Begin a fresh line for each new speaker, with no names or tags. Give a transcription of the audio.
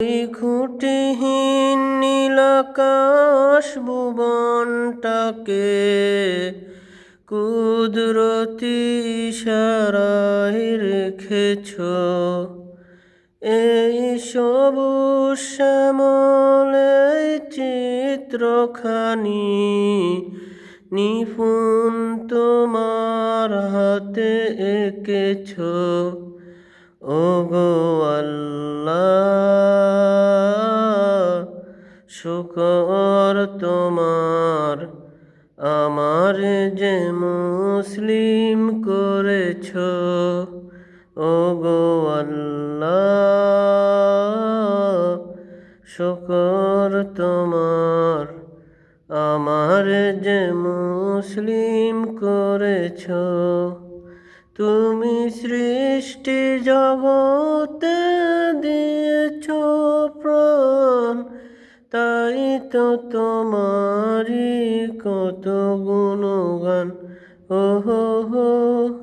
এই খুঁটিহীন নীলাকাশ ভুবনটাকে কুদরতি ইশারায় রেখেছ। এই সবুজ শ্যামল এই চিত্রখানি নিপুণ তোমার হাতে এঁকেছ। ওগো আল্লাহ, শুকর তোমার, আমার যে মুসলিম করেছ। ওগো আল্লাহ, শুকর তোমার, আমার যে মুসলিম করেছ। তুমি সৃষ্টি জগতে দিয়েছ প্রাণ, তাই তো তোমারই কত গুণগান। ও হো হো।